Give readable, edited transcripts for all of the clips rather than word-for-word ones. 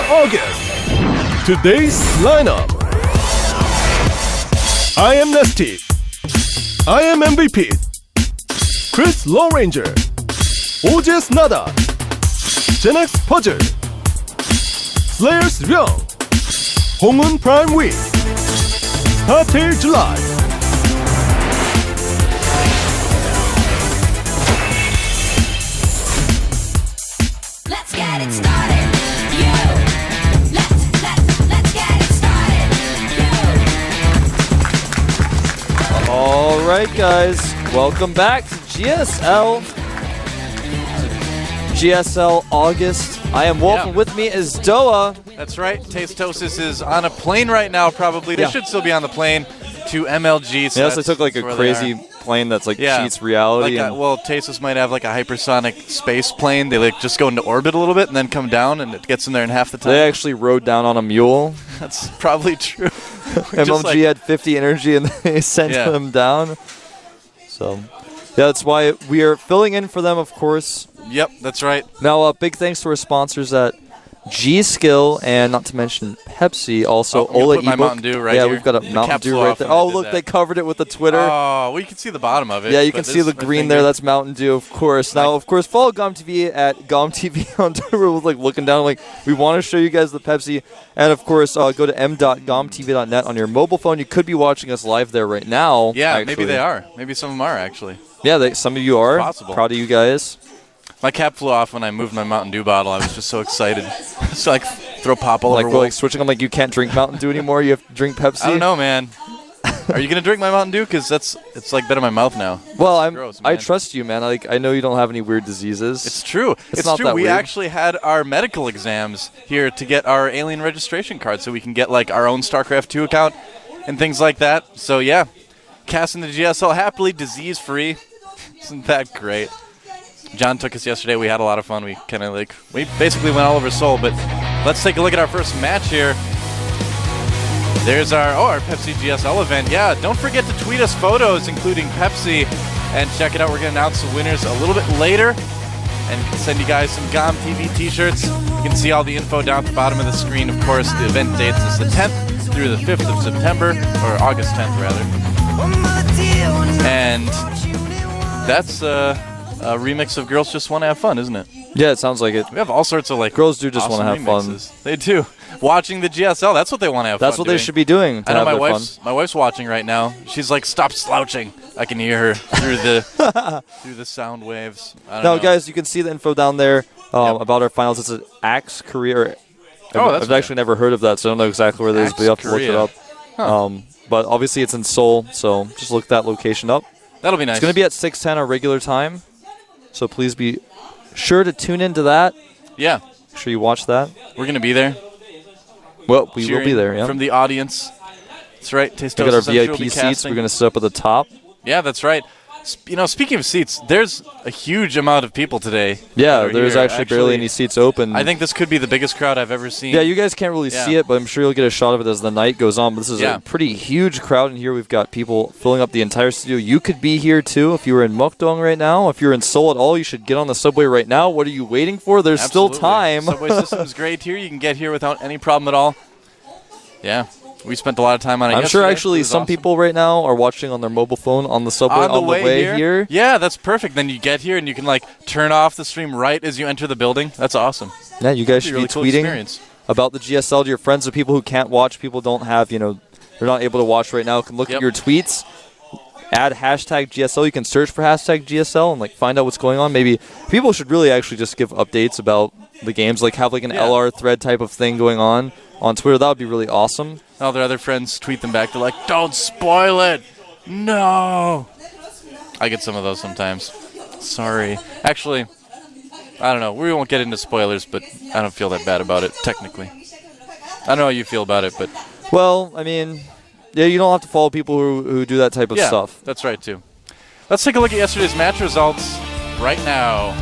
August. Today's lineup. I am Nestee. I am MVP. Chris Lowranger. OGS Nada. Genex Puzzle. Slayers Ryung. Hongun Prime Week. Startail July. Let's get it started. Let's get it started. All right, guys, welcome back to GSL August. I am Wolf, and with me is Doa. That's right. Tastosis is on a plane right now, probably. They should still be on the plane to MLG. So yes, they took like a crazy plane that's like cheats reality. Well, Tastosis might have like a hypersonic space plane. They like just go into orbit a little bit and then come down, and it gets them there in half the time. They actually rode down on a mule. That's probably true. MLG had 50 energy and they sent them down. So, yeah, that's why we are filling in for them, of course. Yep, that's right. Now, big thanks to our sponsors at G-Skill, and not to mention Pepsi, also Ola put my ebook. Mountain Dew right yeah, here. We've got a Mountain Dew right there. Oh, look, they covered it with the Twitter. Oh, well, you can see the bottom of it. Yeah, you can see the green there. That's Mountain Dew, of course. Now, of course, follow GOMTV at GOMTV on Twitter. We're like looking down, like we want to show you guys the Pepsi, and of course, go to m.gomtv.net on your mobile phone. You could be watching us live there right now. Yeah, actually. maybe they are. Maybe some of them are actually. Yeah, some of you are. Possible. Proud of you guys. My cap flew off when I moved my Mountain Dew bottle. I was just so excited. Just like throw pop all over. Like switching on, like you can't drink Mountain Dew anymore. You have to drink Pepsi. I don't know, man. Are you gonna drink my Mountain Dew? Because it's like been in my mouth now. Well, gross, I trust you, man. Like I know you don't have any weird diseases. It's true. It's not true. that We weird. actually had our medical exams here to get our alien registration card, so we can get like our own Starcraft 2 account and things like that. So yeah, casting the GSL happily, disease free. Isn't that great? John took us yesterday. We had a lot of fun. We basically went all over Seoul. But let's take a look at our first match here. There's our Pepsi GSL event. Yeah, don't forget to tweet us photos, including Pepsi, and check it out. We're going to announce the winners a little bit later and send you guys some GOMTV t-shirts. You can see all the info down at the bottom of the screen. Of course, the event dates is the 10th through the 5th of September, or August 10th, rather. And that's a remix of Girls Just Want to Have Fun, isn't it? Yeah, it sounds like it. We have all sorts of girls do just want to have remixes. fun. They do. Watching the GSL, that's what they want to have fun. That's what they should be doing. I know my wife's watching right now. She's like, stop slouching. I can hear her through the through the sound waves. I don't know. Guys, you can see the info down there about our finals. It's an Axe Korea. I've actually never heard of that, so I don't know exactly where it is, but you have to look it up. Huh. But obviously it's in Seoul, so just look that location up. That'll be nice. It's going to be at 6:10 our regular time, so please be sure to tune into that. Yeah. Make sure you watch that. We're going to be there. Well, we will be there, yeah. From the audience. That's right. We got our VIP seats. We're going to sit up at the top. Yeah, that's right. Speaking of seats, there's a huge amount of people today. Yeah, there's actually barely any seats open. I think this could be the biggest crowd I've ever seen. Yeah, you guys can't really see it, but I'm sure you'll get a shot of it as the night goes on. But this is a pretty huge crowd in here. We've got people filling up the entire studio. You could be here, too, if you were in Mukdong right now. If you're in Seoul at all, you should get on the subway right now. What are you waiting for? There's still time. Subway system is great here. You can get here without any problem at all. Yeah. We spent a lot of time on it. I'm sure actually some people right now are watching on their mobile phone on the subway on the way here. Yeah, that's perfect. Then you get here and you can turn off the stream right as you enter the building. That's awesome. Yeah, you guys should be tweeting about the GSL to your friends, the people who can't watch, people don't have, they're not able to watch right now, can look at your tweets. Add hashtag GSL. You can search for hashtag GSL and find out what's going on. Maybe people should really actually just give updates about the games, have an LR thread type of thing going on Twitter. That would be really awesome. All their other friends tweet them back. They're like, don't spoil it. No. I get some of those sometimes. Sorry. Actually, I don't know. We won't get into spoilers, but I don't feel that bad about it, technically. I don't know how you feel about it, but... Well, I mean... Yeah, you don't have to follow people who do that type of stuff. That's right, too. Let's take a look at yesterday's match results right now.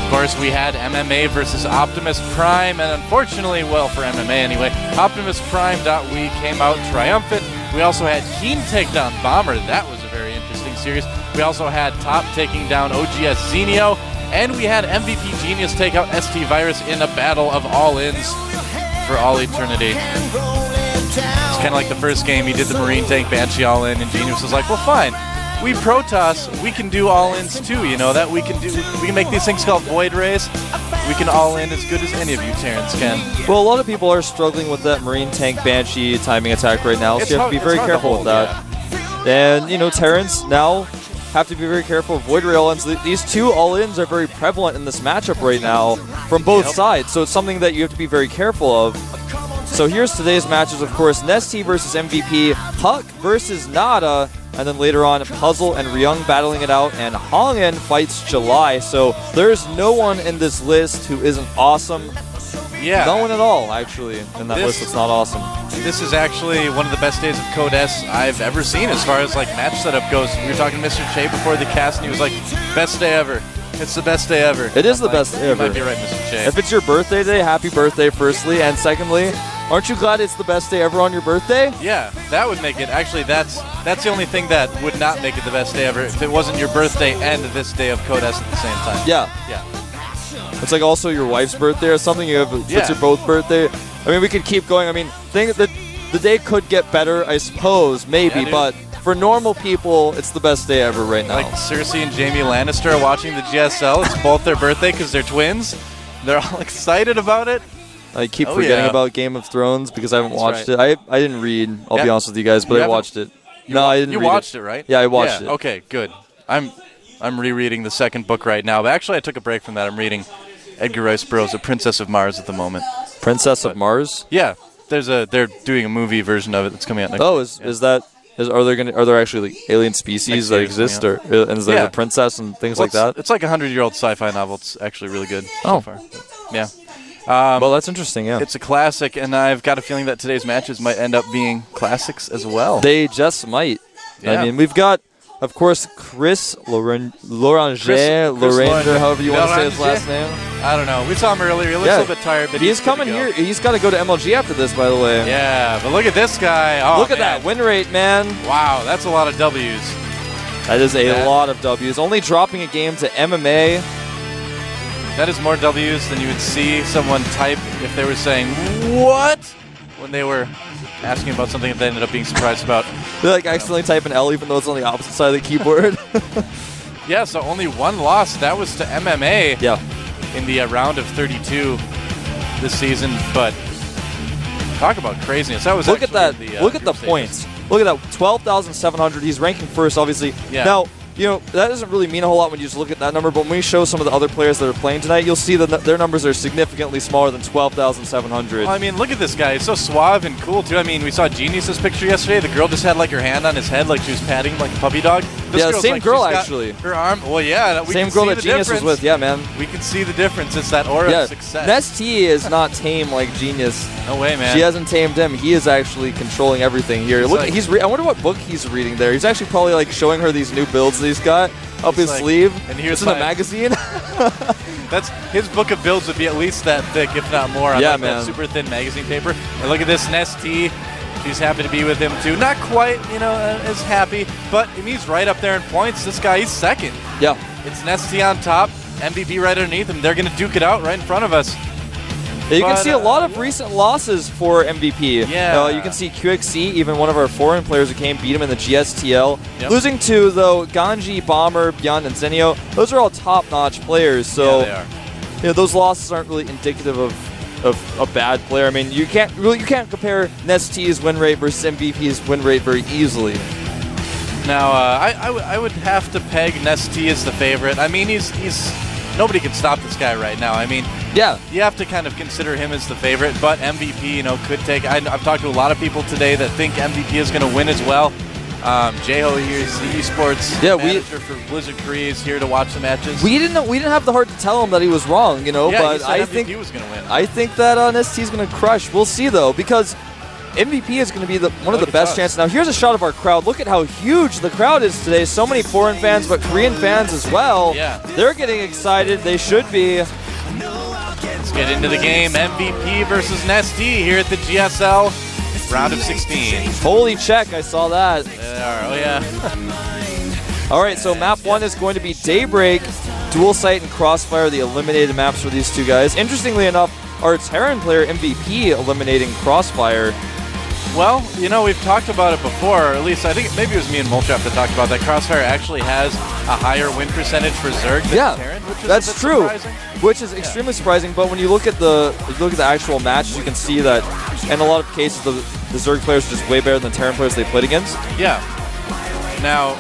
Of course, we had MMA versus Optimus Prime, and unfortunately, well, for MMA anyway, Optimus Prime.we came out triumphant. We also had Keen take down Bomber. That was a very interesting series. We also had Top taking down OGS Zenio, And we had MVP Genius take out ST Virus in a battle of all-ins for all eternity. It's kind of like the first game. He did the Marine Tank Banshee all-in, and Genius was like, well, fine. We Protoss, we can do all-ins too, you know, that we can make these things called Void Rays. We can all-in as good as any of you Terrans can. Well, a lot of people are struggling with that Marine Tank Banshee timing attack right now, so you have to be very careful with that. And, you know, Terrans now have to be very careful of Void Ray all-ins. These two all-ins are very prevalent in this matchup right now from both sides, so it's something that you have to be very careful of. So here's today's matches, of course. Nestee versus MVP, Huck versus Nada, and then later on, Puzzle and Ryung battling it out, and Hongen fights July. So there's no one in this list who isn't awesome. Yeah. No one at all, actually, in that list that's not awesome. This is actually one of the best days of Code S I've ever seen as far as like match setup goes. We were talking to Mr. Che before the cast, and he was like, best day ever. It's the best day ever. It is the best day ever. You might be right, Mr. Che. If it's your birthday day, happy birthday, firstly. And secondly, aren't you glad it's the best day ever on your birthday? Yeah, that would make it. Actually, that's the only thing that would not make it the best day ever if it wasn't your birthday and this day of Code S at the same time. Yeah. Yeah. It's like also your wife's birthday or something. You have it's your both birthday. I mean, we could keep going. I mean, the day could get better, I suppose, maybe, but for normal people, it's the best day ever right now. Like Cersei and Jaime Lannister are watching the GSL. It's both their birthday because they're twins. They're all excited about it. I keep forgetting about Game of Thrones because I haven't watched it. I didn't read, I'll be honest with you guys, but I watched it. No, I didn't read it. You watched it, right? Yeah, I watched it. Okay, good. I'm rereading the second book right now, but actually I took a break from that. I'm reading Edgar Rice Burroughs' The Princess of Mars at the moment. Princess of Mars? Yeah. They're doing a movie version of it that's coming out next week. Are there actually like alien species that exist, or and is there a princess and things like that? It's like a 100-year-old sci-fi novel. It's actually really good so far. Yeah. Well, that's interesting, yeah. It's a classic, and I've got a feeling that today's matches might end up being classics as well. They just might. Yeah. I mean, we've got, of course, Chris Loranger, however you want to say his last name. I don't know. We saw him earlier. He looks a little bit tired, but he's coming here. He's got to go to MLG after this, by the way. Yeah, but look at this guy. Oh, look at that win rate, man. Wow, that's a lot of W's. That is a lot of W's. Only dropping a game to MMA. That is more W's than you would see someone type if they were saying, what? When they were asking about something that they ended up being surprised about. They like accidentally type an L even though it's on the opposite side of the keyboard. Yeah, so only one loss. That was to MMA in the round of 32 this season. But talk about craziness. That was look at that. Look at the points. Look at that. 12,700. He's ranking first, obviously. Yeah. Now, you know, that doesn't really mean a whole lot when you just look at that number, but when we show some of the other players that are playing tonight, you'll see that their numbers are significantly smaller than 12,700. Well, I mean, look at this guy. He's so suave and cool, too. I mean, we saw Genius's picture yesterday. The girl just had, like, her hand on his head like she was patting him like a puppy dog. Yeah, the same girl, actually. Her arm. Well, yeah. We same girl that Genius was with. Yeah, man. We can see the difference. It's that aura of success. Nestee is not tame like Genius. No way, man. She hasn't tamed him. He is actually controlling everything here. Look, like, I wonder what book he's reading there. He's actually probably, like, showing her these new builds that he's got up his sleeve. And here's in a magazine. That's his book of builds would be at least that thick, if not more, on that super thin magazine paper. And look at this Nestee. She's happy to be with him too. Not quite, as happy, but he's right up there in points. This guy, he's second. Yeah. It's Nestee on top, MVP right underneath him. They're going to duke it out right in front of us. Yeah, you can see a lot of recent losses for MVP. Yeah. You can see QXC, even one of our foreign players who came, beat him in the GSTL. Yep. Losing to, though, Ganji, Bomber, Beyond, and Zenio. Those are all top-notch players. So, yeah, they are. Those losses aren't really indicative of a bad player. I mean, you can't compare Nestee's win rate versus MVP's win rate very easily. Now, I would have to peg Nestee as the favorite. I mean, he's nobody can stop this guy right now. I mean, yeah, you have to kind of consider him as the favorite, but MVP, could take. I've talked to a lot of people today that think MVP is going to win as well. Jeho here is the esports manager for Blizzard Korea, is here to watch the matches. We didn't have the heart to tell him that he was wrong, but I think he was going to win. I think that Nestee's going to crush. We'll see though, because MVP is going to be one of the best chances. Now, here's a shot of our crowd. Look at how huge the crowd is today. So many foreign fans, but Korean fans as well. Yeah. They're getting excited. They should be. Let's get into the game. MVP versus Nestee here at the GSL round of 16. Holy check. I saw that. There they are. Oh, yeah. All right, so map 1 is going to be Daybreak Dual Sight and Crossfire, the eliminated maps for these two guys. Interestingly enough, our Terran player MVP eliminating Crossfire. Well, you know, we've talked about it before, or at least I think maybe it was me and Molchap that talked about that. Crossfire actually has a higher win percentage for Zerg than Terran, which is that's a bit true. surprising. Which is extremely surprising, but when you look at the actual matches, you can see that in a lot of cases the Zerg players are just way better than the Terran players they played against. Yeah. Now,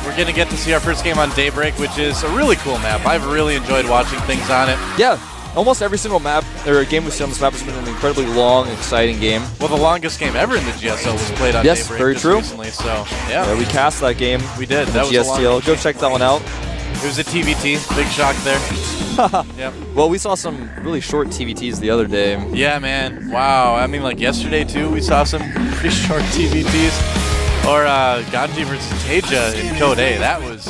we're going to get to see our first game on Daybreak, which is a really cool map. I've really enjoyed watching things on it. Yeah. Almost every single map, or game we've seen on this map has been an incredibly long, exciting game. Well, the longest game ever in the GSL was played on Yes, Daybreak very just true. recently, so yeah. We cast that game. We did. in That the was a long GSTL. Go check that one out. It was a TVT. Big shock there. Yep. Well, we saw some really short TVTs the other day. Yeah, man. Wow. I mean, like yesterday, too, we saw some pretty short TVTs. Or GOMTV versus Teja in Code A. That was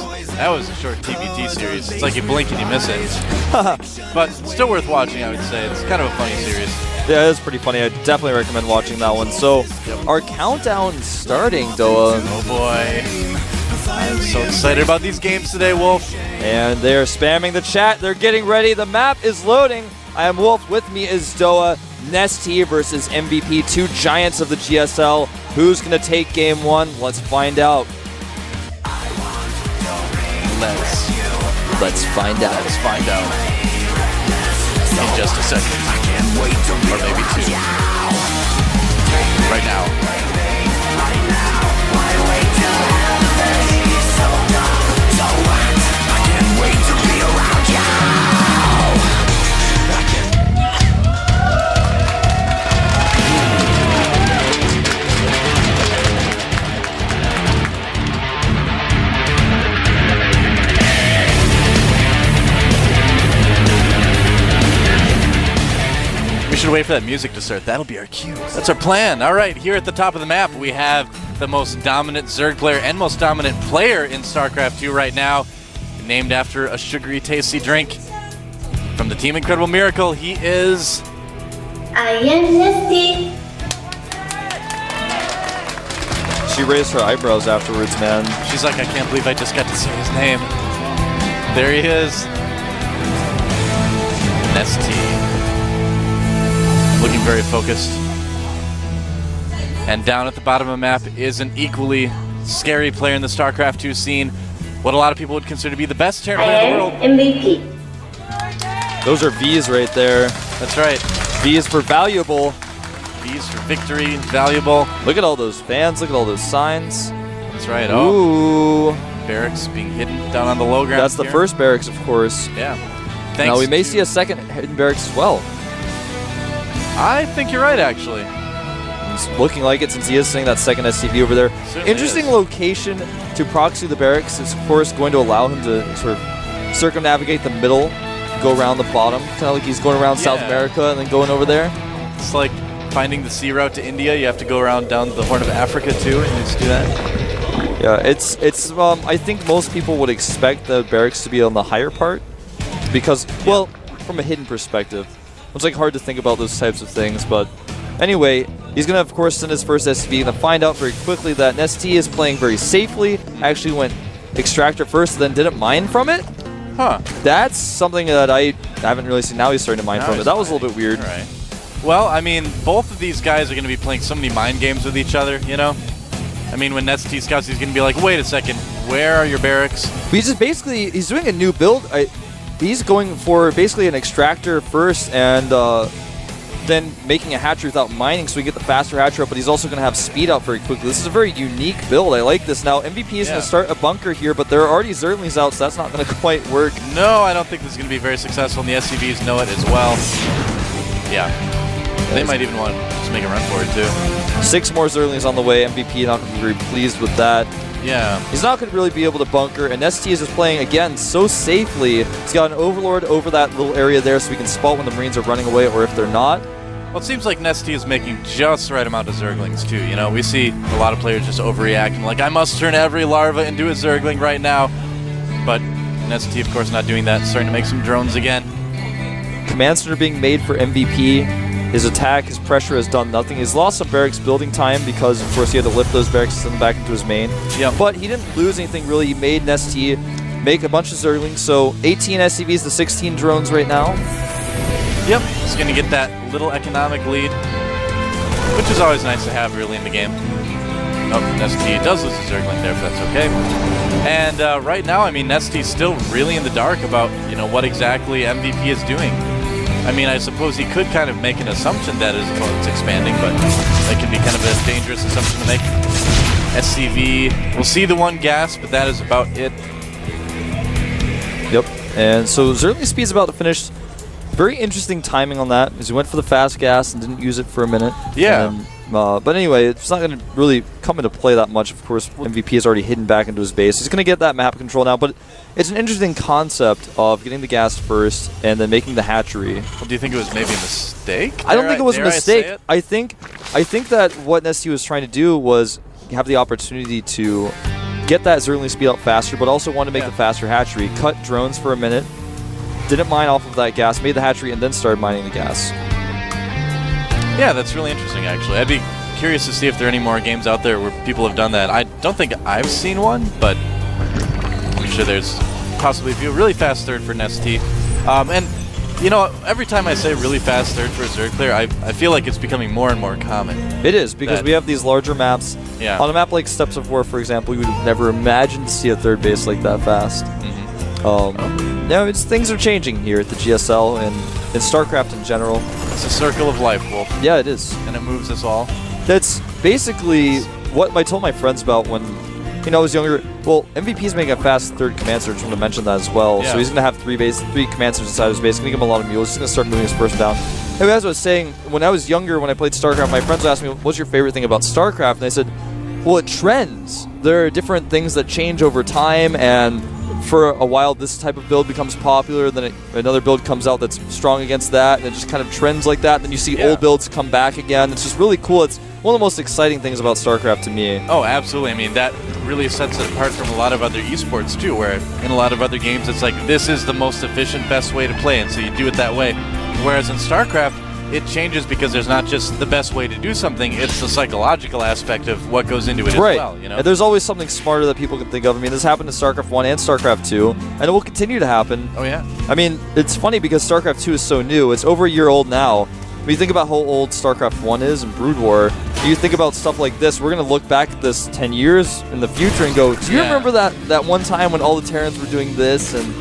a short TVT series. It's like you blink and you miss it. But still worth watching, I would say. It's kind of a funny series. Yeah, it is pretty funny. I definitely recommend watching that one. So, our countdown starting, Doa. Oh, boy. I'm so excited about these games today, Wolf. And they're spamming the chat. They're getting ready. The map is loading. I am Wolf. With me is Doa. NesTea versus MVP, two giants of the GSL. Who's going to take game one? Let's find out. Let's find out. Let's find out. In just a second. Or maybe two. Right now. We should wait for that music to start. That'll be our cue. That's our plan. All right, here at the top of the map, we have the most dominant Zerg player and most dominant player in StarCraft 2 right now, named after a sugary, tasty drink. From the Team Incredible Miracle, he is... I am Nestee. She raised her eyebrows afterwards, man. She's like, I can't believe I just got to say his name. There he is. Nestee. Looking very focused. And down at the bottom of the map is an equally scary player in the StarCraft 2 scene. What a lot of people would consider to be the best Terran I player in the world. am MVP. Those are V's right there. That's right. V is for valuable. V's for victory, valuable. Look at all those fans. Look at all those signs. That's right. Oh, Ooh. barracks being hidden down on the low ground. That's the here. first barracks, of course. Yeah. Now Thanks we may to- see a second hidden barracks as well. I think you're right, actually. It's looking like it since he is seeing that second SCV over there. Certainly Interesting is. location to proxy the barracks. It's, of course, going to allow him to sort of circumnavigate the middle, go around the bottom, kind of like he's going around South Yeah. America and then going over there. It's like finding the sea route to India. You have to go around down the Horn of Africa, too, and just do that. Yeah, it's. I think most people would expect the barracks to be on the higher part because, well, from a hidden perspective, it's like hard to think about those types of things. But anyway, he's gonna of course send his first SCV. Gonna find out very quickly that Nestee is playing very safely. Actually went extractor first, then didn't mine from it. Huh. That's something that I haven't really seen. Now he's starting to mine Now from it. he's That was a mining. little bit weird. All right. Well, I mean, both of these guys are going to be playing so many mind games with each other, you know? I mean, when Nestee scouts, he's going to be like, wait a second, where are your barracks? He's just basically he's doing a new build. He's going for basically an extractor first and then making a hatchery without mining so we get the faster hatchery up, but he's also going to have speed up very quickly. This is a very unique build. I like this. Now, MVP is going to start a bunker here, but there are already Zerglings out, so that's not going to quite work. No, I don't think this is going to be very successful, and the SCVs know it as well. Yeah. They might even want to just make a run for it, too. 6 more Zerglings on the way. MVP not going to be very pleased with that. Yeah. He's not going to really be able to bunker, and Nestee is just playing, again, so safely. He's got an Overlord over that little area there so we can spot when the Marines are running away or if they're not. Well, it seems like Nestee is making just the right amount of Zerglings, too. You know, we see a lot of players just overreacting, like, I must turn every larva into a Zergling right now. But Nestee, of course, not doing that, starting to make some drones again. Command center being made for MVP. His attack, his pressure has done nothing. He's lost some barracks building time because, of course, he had to lift those barracks and send them back into his main. Yep. But he didn't lose anything, really. He made Nestee make a bunch of Zerglings. So 18 SCVs to 16 drones right now. Yep, he's going to get that little economic lead, which is always nice to have early in the game. Oh, Nestee does lose a Zergling there, but that's okay. And right now, I mean, Nestee's still really in the dark about, you know, what exactly MVP is doing. I mean, I suppose he could kind of make an assumption that his opponent's expanding, but that can be kind of a dangerous assumption to make. SCV, we'll see the one gas, but that is about it. Yep, and so Zergling Speed's about to finish. Very interesting timing on that, because he went for the fast gas and didn't use it for a minute. Yeah. And, but anyway, it's not going to really come into play that much. Of course, MVP is already hidden back into his base. He's going to get that map control now, but it's an interesting concept of getting the gas first and then making the hatchery. Well, do you think it was maybe a mistake? I don't think it was a mistake. I think that what Nestee was trying to do was have the opportunity to get that Zergling Speed up faster, but also want to make the faster hatchery. Cut drones for a minute. Didn't mine off of that gas, made the hatchery, and then started mining the gas. Yeah, that's really interesting, actually. I'd be curious to see if there are any more games out there where people have done that. I don't think I've seen one, but I'm sure there's possibly a few. Really fast third for Nestee. And, you know, every time I say really fast third for a Zerg player, I feel like it's becoming more and more common. It is, because we have these larger maps. Yeah. On a map like Steps of War, for example, you would have never imagined to see a third base like that fast. Now, things are changing here at the GSL and in Starcraft in general. It's a circle of life, Wolf. Yeah, it is. And it moves us all. That's basically what I told my friends about when, you know, I was younger. Well, MVP's making a fast third command surge. I want to mention that as well. Yeah. So he's going to have three command surges inside his base. Going to give him a lot of mules. He's going to start moving his first down. And as I was saying, when I was younger, when I played StarCraft, my friends asked me, what's your favorite thing about StarCraft? And I said, well, it trends. There are different things that change over time, and for a while this type of build becomes popular, then another build comes out that's strong against that, and it just kind of trends like that. And then you see old builds come back again. It's just really cool. It's one of the most exciting things about StarCraft to me. Oh, absolutely. I mean, that really sets it apart from a lot of other esports too, where in a lot of other games it's like, this is the most efficient, best way to play, and so you do it that way. Whereas in StarCraft, it changes because there's not just the best way to do something, it's the psychological aspect of what goes into it as well, you know? And there's always something smarter that people can think of. I mean, this happened in StarCraft 1 and StarCraft 2, and it will continue to happen. Oh, yeah. I mean, it's funny because StarCraft 2 is so new. It's over a year old now. When you think about how old StarCraft 1 is and Brood War, you think about stuff like this, we're going to look back at this 10 years in the future and go, do you remember that one time when all the Terrans were doing this? And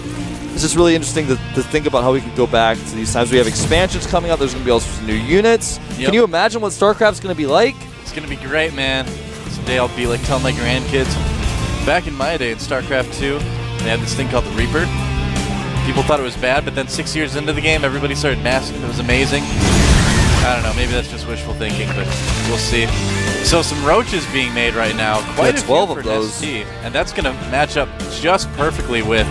it's just really interesting to think about how we can go back to these times. We have expansions coming out. There's going to be all sorts of new units. Yep. Can you imagine what StarCraft's going to be like? It's going to be great, man. Someday I'll be like telling my grandkids. Back in my day in StarCraft 2, they had this thing called the Reaper. People thought it was bad, but then 6 years into the game, everybody started massing. It was amazing. I don't know, maybe that's just wishful thinking, but we'll see. So some roaches being made right now. Quite a 12 few of for those. Nestee, and that's going to match up just perfectly with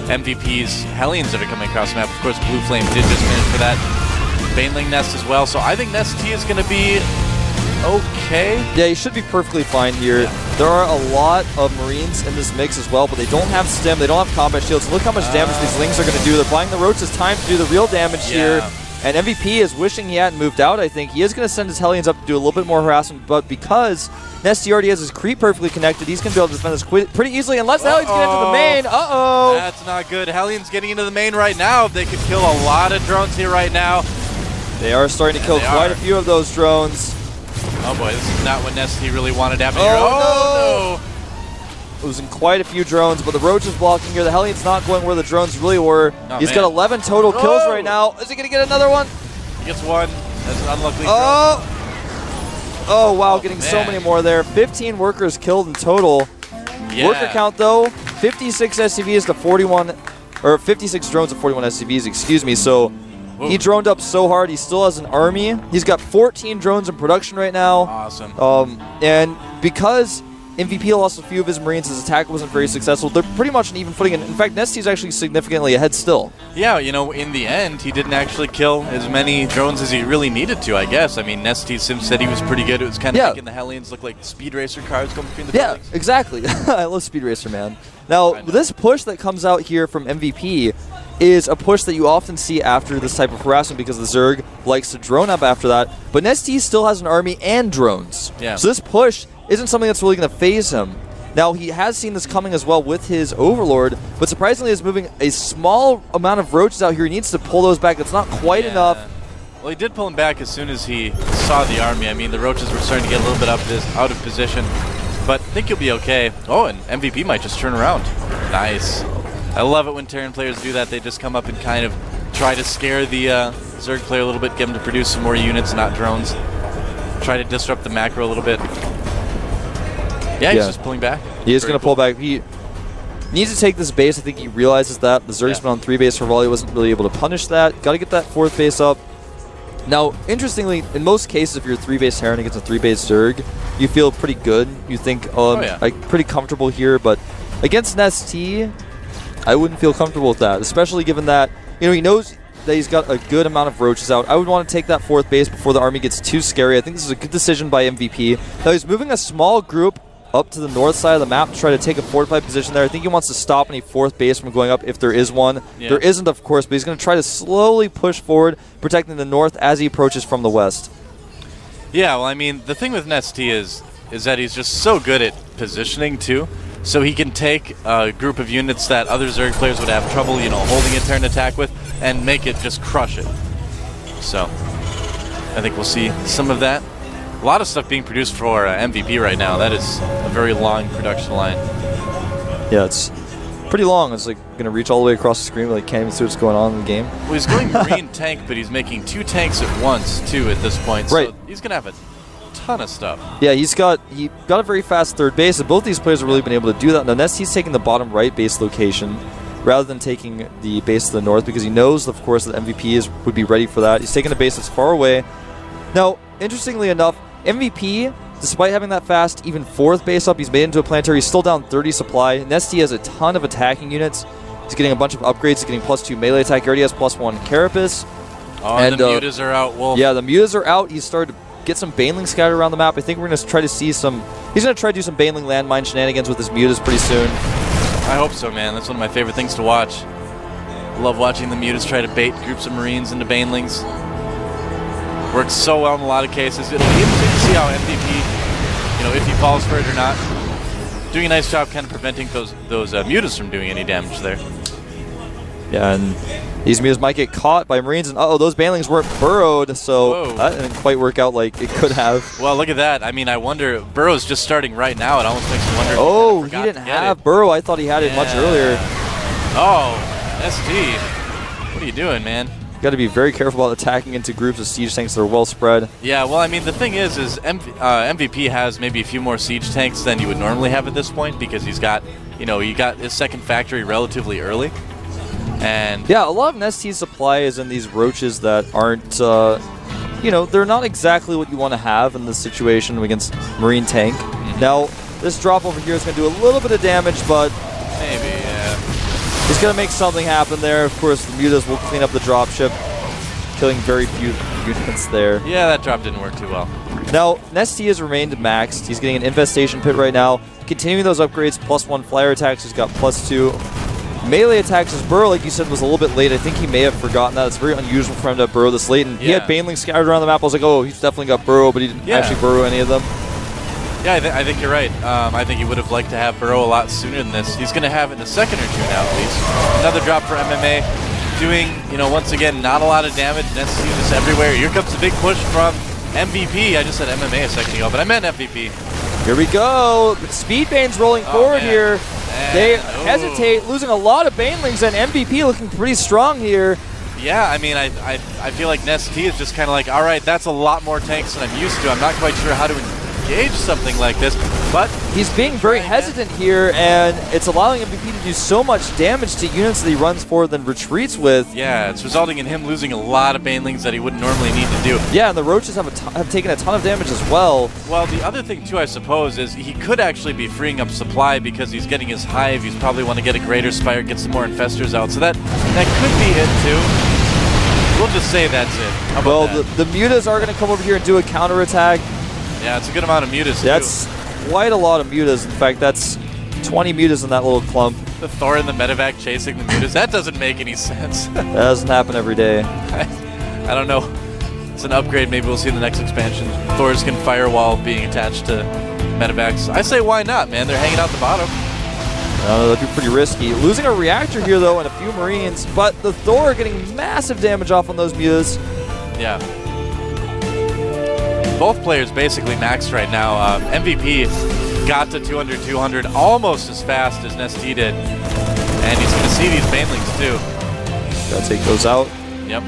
MVP's Hellions that are coming across the map. Of course, Blue Flame did just finish for that Baneling Nest as well. So I think Nestee is going to be okay. Yeah, he should be perfectly fine here. Yeah. There are a lot of Marines in this mix as well, but they don't have stem, they don't have combat shields. Look how much damage these Lings are going to do. They're buying the Roaches time to do the real damage here. And MVP is wishing he hadn't moved out, I think. He is going to send his Hellions up to do a little bit more harassment, but because Nestee already has his creep perfectly connected, he's going to be able to defend this pretty easily, unless the Hellions get into the main. Uh-oh! That's not good. Hellions getting into the main right now. They could kill a lot of drones here right now. They are starting to kill quite a few of those drones. Oh boy, this is not what Nestee really wanted to happen here. Oh no! Losing quite a few drones, but the Roach is blocking here. The Hellions not going where the drones really were. He's got 11 total kills right now. Is he going to get another one? He gets one. That's an unlucky Oh, wow, getting so many more there. 15 workers killed in total. Worker count, though, 56 SCVs to 41, or 56 drones to 41 SCVs, excuse me. So he droned up so hard, he still has an army. He's got 14 drones in production right now. Awesome. And because MVP lost a few of his Marines, his attack wasn't very successful. They're pretty much an even footing. In fact, Nestee's actually significantly ahead still. Yeah, you know, in the end, he didn't actually kill as many drones as he really needed to, I guess. I mean, Nestee Sim said he was pretty good. It was kind of making the Hellions look like Speed Racer cars going between the buildings. Exactly. I love Speed Racer, man. Now, this push that comes out here from MVP is a push that you often see after this type of harassment because the Zerg likes to drone up after that. But Nestee still has an army and drones. Yeah. So this push isn't something that's really going to phase him. Now, he has seen this coming as well with his Overlord, but surprisingly is moving a small amount of roaches out here. He needs to pull those back. That's not quite enough. Well, he did pull them back as soon as he saw the army. I mean, the roaches were starting to get a little bit out of position, but I think he'll be okay. Oh, and MVP might just turn around. Nice. I love it when Terran players do that. They just come up and kind of try to scare the Zerg player a little bit, get him to produce some more units, not drones. Try to disrupt the macro a little bit. Yeah, he's just pulling back. He is going to pull back. He needs to take this base. I think he realizes that. The Zerg's been on 3 base for a while. He wasn't really able to punish that. Got to get that 4th base up. Now, interestingly, in most cases, if you're a 3 base Terran against a 3 base Zerg, you feel pretty good. You think, like, pretty comfortable here. But against Nestee, I wouldn't feel comfortable with that, especially given that, he knows that he's got a good amount of roaches out. I would want to take that 4th base before the army gets too scary. I think this is a good decision by MVP. Now, he's moving a small group up to the north side of the map to try to take a fortified position there. I think he wants to stop any 4th base from going up if there is one. Yeah. There isn't, of course, but he's going to try to slowly push forward, protecting the north as he approaches from the west. Yeah, well, I mean, the thing with Nestee is that he's just so good at positioning, too. So he can take a group of units that other Zerg players would have trouble, holding a turn attack with, and make it just crush it. So I think we'll see some of that. A lot of stuff being produced for MVP right now. That is a very long production line. Yeah, it's pretty long. It's like going to reach all the way across the screen. Like, can't even see what's going on in the game. Well, he's going Marine tank, but he's making 2 tanks at once, too, at this point. Right. So he's going to have a ton of stuff. Yeah, he got a very fast 3rd base, and both these players have really been able to do that. Now, Nestee's taking the bottom right base location rather than taking the base to the north because he knows, of course, that MVP would be ready for that. He's taking a base that's far away. Now, interestingly enough, MVP, despite having that fast, even 4th base up, he's made into a planetary. He's still down 30 supply. Nestee has a ton of attacking units. He's getting a bunch of upgrades. He's getting +2 melee attack. He already has +1 Carapace. Oh, and the mutas are out, Wolf. Yeah, the mutas are out. He's started to get some Baneling scattered around the map. I think we're going to try to see some... He's going to try to do some Baneling landmine shenanigans with his mutas pretty soon. I hope so, man. That's one of my favorite things to watch. Love watching the mutas try to bait groups of Marines into Banelings. Works so well in a lot of cases. It'll be interesting to see how MVP, if he falls for it or not. Doing a nice job kind of preventing those mutas from doing any damage there. Yeah, and these mutas might get caught by Marines, and those Banelings weren't burrowed, so that didn't quite work out like it could have. Well, look at that. I mean, I wonder, Burrow's just starting right now. It almost makes me wonder if he didn't have Burrow. I thought he had it much earlier. Oh, SD. What are you doing, man? Got to be very careful about attacking into groups of siege tanks that are well spread. Yeah, well, I mean, the thing is MVP has maybe a few more siege tanks than you would normally have at this point because he's got, he got his 2nd factory relatively early. And yeah, a lot of Nestee's supply is in these roaches that aren't, they're not exactly what you want to have in this situation against Marine tank. Now, this drop over here is going to do a little bit of damage, but maybe, yeah. He's going to make something happen there. Of course, the mutas will clean up the dropship, killing very few units there. Yeah, that drop didn't work too well. Now, Nestee has remained maxed. He's getting an infestation pit right now. Continuing those upgrades, +1 flyer attacks. He's got +2 melee attacks. His burrow, like you said, was a little bit late. I think he may have forgotten that. It's very unusual for him to burrow this late. And he had Baneling scattered around the map. I was like, oh, he's definitely got burrow, but he didn't actually burrow any of them. Yeah, I think you're right. I think he would have liked to have Burrow a lot sooner than this. He's going to have it in a second or two now, at least. Another drop for MMA. Doing, once again, not a lot of damage. Nestee just everywhere. Here comes the big push from MVP. I just said MMA a second ago, but I meant MVP. Here we go. Speedbane's rolling forward here. They hesitate, losing a lot of Banelings, and MVP looking pretty strong here. Yeah, I mean, I feel like Nestee is just kind of like, all right, that's a lot more tanks than I'm used to. I'm not quite sure how to engage something like this, but he's being very hesitant here, and it's allowing MVP to do so much damage to units that he runs forward then retreats with. Yeah, it's resulting in him losing a lot of Banelings that he wouldn't normally need to do. Yeah, and the roaches have taken a ton of damage as well. Well, the other thing too, I suppose, is he could actually be freeing up supply because he's getting his hive. He's probably want to get a greater spire, get some more infestors out. So that could be it too. We'll just say that's it. How about that? The mutas are going to come over here and do a counterattack. Yeah, it's a good amount of mutas, That's quite a lot of mutas. In fact, that's 20 mutas in that little clump. The Thor and the medevac chasing the mutas. That doesn't make any sense. That doesn't happen every day. I don't know. It's an upgrade. Maybe we'll see in the next expansion. Thors can firewall being attached to medevacs. I say why not, man? They're hanging out the bottom. That'd be pretty risky. Losing a reactor here, though, and a few Marines, but the Thor getting massive damage off on those mutas. Yeah. Both players basically maxed right now. MVP got to 200 almost as fast as Nestee did. And he's going to see these banelings, too. Gotta take those out. Yep.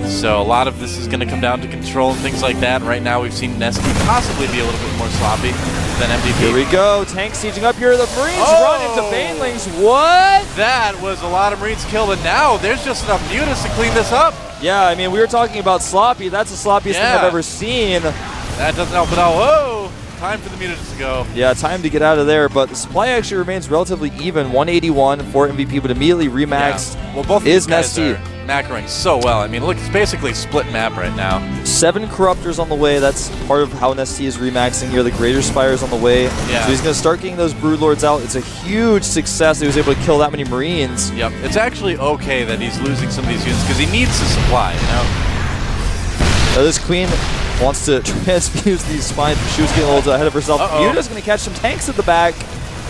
So a lot of this is going to come down to control and things like that. Right now we've seen Nestee possibly be a little bit more sloppy than MVP. Here we go. Tank sieging up here. The Marines run into banelings. What? That was a lot of Marines killed, and now there's just enough mutas to clean this up. Yeah, I mean, we were talking about sloppy. That's the sloppiest thing I've ever seen. That doesn't help at all. Whoa! Time for the mutas to go. Yeah, time to get out of there, but the supply actually remains relatively even. 181 for MVP, but immediately remaxed Well, both of is these guys Nestee. are macroing so well. I mean, look, it's basically split map right now. 7 Corruptors on the way. That's part of how Nestee is remaxing here. The Greater Spires on the way. Yeah. So he's going to start getting those Broodlords out. It's a huge success that he was able to kill that many Marines. Yep. It's actually okay that he's losing some of these units because he needs the supply, you know? Now this Queen wants to transfuse these spines, but she was getting a little ahead of herself. Muta's going to catch some tanks at the back.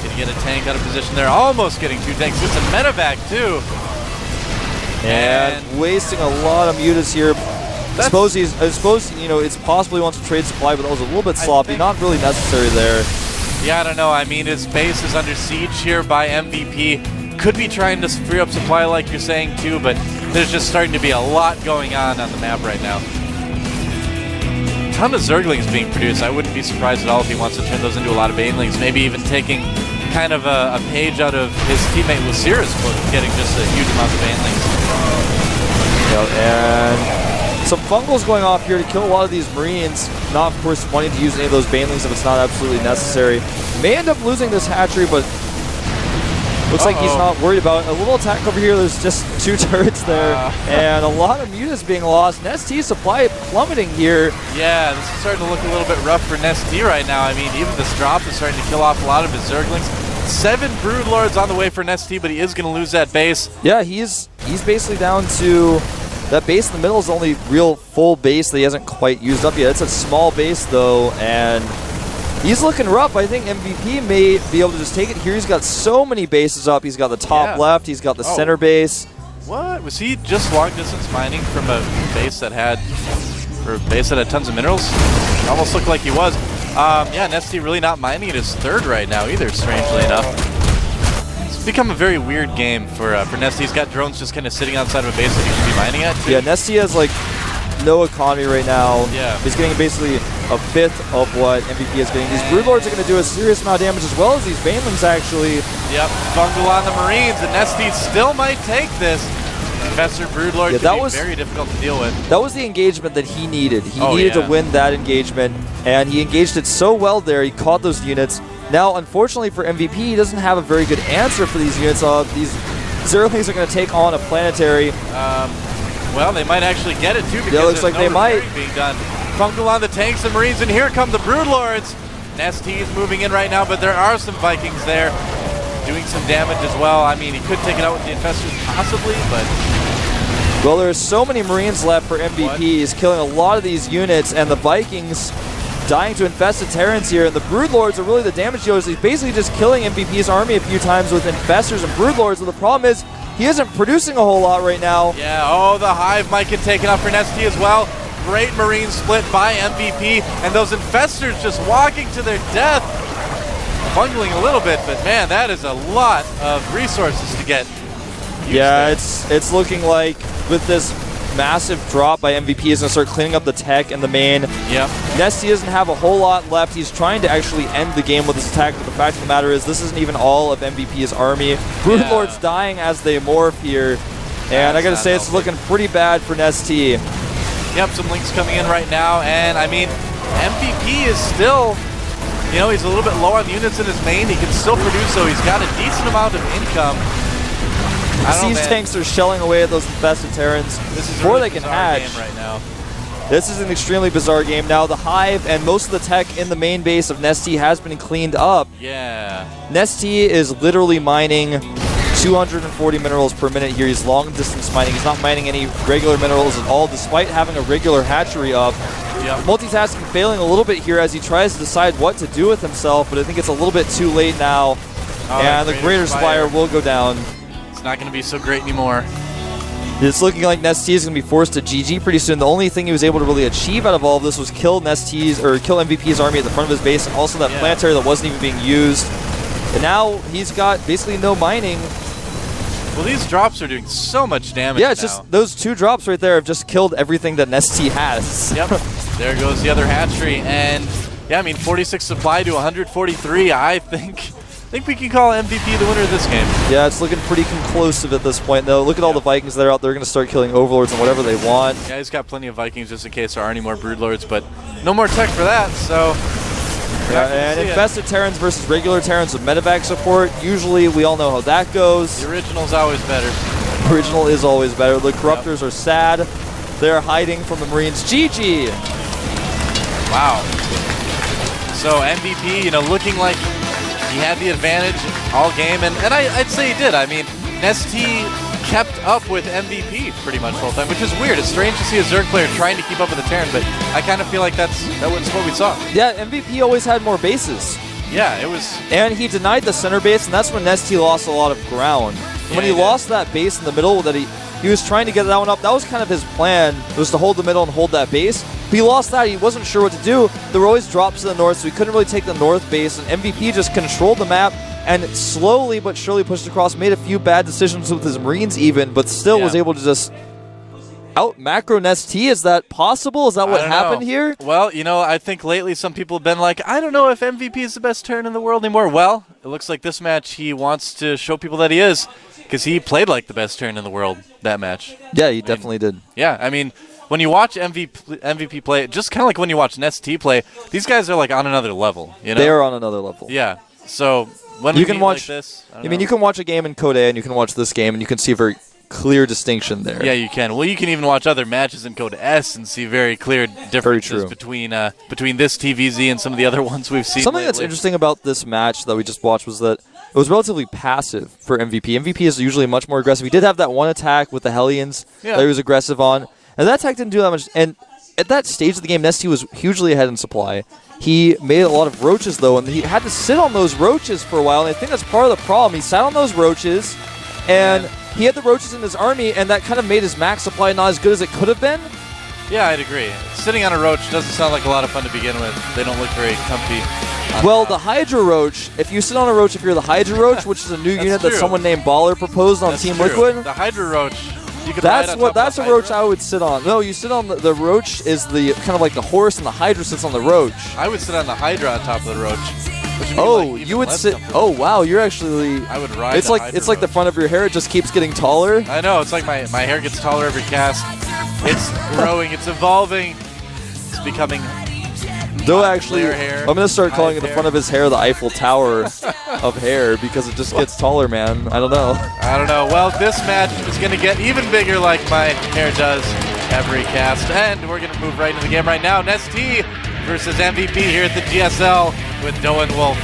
Gonna get a tank out of position there. Almost getting 2 tanks. Gets a medevac, too. And wasting a lot of mutas here. I suppose you know, it's possible he wants to trade supply, but that was a little bit sloppy. Not really necessary there. Yeah, I don't know. I mean, his base is under siege here by MVP. Could be trying to free up supply like you're saying too, but there's just starting to be a lot going on the map right now. Ton of Zerglings being produced. I wouldn't be surprised at all if he wants to turn those into a lot of Banelings. Maybe even taking kind of a page out of his teammate Lucira's book, getting just a huge amount of Banelings. And some fungals going off here to kill a lot of these Marines. Not, of course, wanting to use any of those Banelings if it's not absolutely necessary. May end up losing this hatchery, but looks like he's not worried about it. A little attack over here. There's just 2 turrets there, and a lot of mutas being lost. Nestee supply plummeting here. Yeah, this is starting to look a little bit rough for Nestee right now. I mean, even this drop is starting to kill off a lot of his Zerglings. 7 Broodlords on the way for Nestee, but he is going to lose that base. Yeah, he's basically down to that base in the middle is the only real full base that he hasn't quite used up yet. It's a small base though, and he's looking rough. I think MVP may be able to just take it here. He's got so many bases up. He's got the top left. He's got the center base. What? Was he just long distance mining from a base that had tons of minerals? Almost looked like he was. Yeah, Nestee really not mining at his 3rd right now either, strangely enough. It's become a very weird game for Nestee. He's got drones just kind of sitting outside of a base that he should be mining at, too. Yeah, Nestee has like no economy right now. Yeah. He's getting basically a 5th of what MVP is getting. These Broodlords are going to do a serious amount of damage as well as these Banelings actually. Yep, Fungal on the Marines, and Nestee still might take this. Professor Broodlord could be very difficult to deal with. That was the engagement that he needed. He needed to win that engagement, and he engaged it so well there. He caught those units. Now, unfortunately for MVP, he doesn't have a very good answer for these units. These Zerglings are going to take on a planetary. Well, they might actually get it too because it looks like they might. Being done. Fungal on the tanks and Marines, and here come the Broodlords. Nestee is moving in right now, but there are some Vikings there doing some damage as well. I mean, he could take it out with the Infestors possibly, but... Well, there's so many Marines left for MVP. He's killing a lot of these units, and the Vikings dying to infested Terrans here, and the Broodlords are really the damage dealers. He's basically just killing MVP's army a few times with Infestors and Broodlords, but the problem is he isn't producing a whole lot right now. Yeah, the Hive might get taken out for Nestee as well. Great Marine split by MVP, and those Infestors just walking to their death. Bungling a little bit, but man, that is a lot of resources to get. Yeah, it's looking like with this massive drop by MVP, he's going to start cleaning up the tech and the main. Yep. Nestee doesn't have a whole lot left. He's trying to actually end the game with this attack, but the fact of the matter is this isn't even all of MVP's army. Broodlord's dying as they morph here, and I got to say it's looking pretty bad for Nestee. Yep, some links coming in right now, and I mean, MVP is still... You know, he's a little bit low on units in his main. He can still produce, so he's got a decent amount of income. These tanks are shelling away at those infested Terrans before they can hatch. Game right now. This is an extremely bizarre game. Now, the Hive and most of the tech in the main base of Nestee has been cleaned up. Yeah. Nestee is literally mining 240 minerals per minute here. He's long distance mining. He's not mining any regular minerals at all, despite having a regular hatchery up. Multitasking failing a little bit here as he tries to decide what to do with himself, but I think it's a little bit too late now. And the Greater Spire will go down. It's not going to be so great anymore. It's looking like Nestee is going to be forced to GG pretty soon. The only thing he was able to really achieve out of all of this was kill kill MVP's army at the front of his base, and also that planetary that wasn't even being used. And now he's got basically no mining. Well, these drops are doing so much damage. Yeah, it's just those 2 drops right there have just killed everything that Nestee has. Yep. There goes the other hatchery, and yeah, I mean 46 supply to 143. I think we can call MVP the winner of this game. Yeah, it's looking pretty conclusive at this point, though. Look at all the Vikings that are out there. They're going to start killing Overlords and whatever they want. Yeah, he's got plenty of Vikings just in case there are any more Broodlords, but no more tech for that, so... Yeah, and Infested Terrans versus regular Terrans with medevac support. Usually, we all know how that goes. The original's always better. The original is always better. The Corruptors are sad. They're hiding from the Marines. GG! Wow. So MVP, you know, looking like he had the advantage all game, and I'd say he did. I mean, Nestee kept up with MVP pretty much the whole time, which is weird. It's strange to see a Zerg player trying to keep up with a Terran, but I kind of feel like that was what we saw. Yeah, MVP always had more bases. Yeah, it was... And he denied the center base, and that's when Nestee lost a lot of ground. When he lost that base in the middle that he was trying to get that one up, that was kind of his plan, was to hold the middle and hold that base. But he lost that, he wasn't sure what to do. There were always drops to the north, so he couldn't really take the north base, and MVP just controlled the map and slowly but surely pushed across, made a few bad decisions with his Marines even, but still was able to just out-macro Nestee. Is that possible? Is that what happened here? Well, you know, I think lately some people have been like, I don't know if MVP is the best Terran in the world anymore. Well, it looks like this match he wants to show people that he is, because he played like the best Terran in the world that match. Yeah, he definitely did. Yeah, I mean, when you watch MVP play, just kind of like when you watch Nestee play, these guys are like on another level. You know? They are on another level. Yeah, so when you we can meet watch like this, I mean, you can watch a game in Code A and you can watch this game and you can see a very clear distinction there. Yeah, you can. Well, you can even watch other matches in Code S and see very clear differences between this TVZ and some of the other ones we've seen. Something that's interesting about this match that we just watched was that it was relatively passive for MVP. MVP is usually much more aggressive. He did have that one attack with the Hellions that he was aggressive on, and that attack didn't do that much. And at that stage of the game, Nestee was hugely ahead in supply. He made a lot of roaches, though, and he had to sit on those roaches for a while, and I think that's part of the problem. He sat on those roaches, and he had the roaches in his army, and that kind of made his max supply not as good as it could have been. Yeah, I'd agree. Sitting on a roach doesn't sound like a lot of fun to begin with. They don't look very comfy. Well, the Hydra Roach, if you sit on a roach, if you're the Hydra Roach, which is a new unit that someone named Baller proposed on Team Liquid. The Hydra Roach, you could that's a roach I would sit on. No, you sit on the roach is the kind of like the horse, and the Hydra sits on the roach. I would sit on the Hydra on top of the roach. Oh, you would sit. Oh, wow, you're actually. I would ride. It's like the front of your hair; it just keeps getting taller. I know. It's like my hair gets taller every cast. It's growing. It's evolving. It's becoming. Though actually, I'm gonna start calling the front of his hair the Eiffel Tower of hair because it just gets taller, man. I don't know. Well, this match is gonna get even bigger, like my hair does every cast, and we're gonna move right into the game right now. Nestee versus MVP here at the GSL with Doe and Wolf.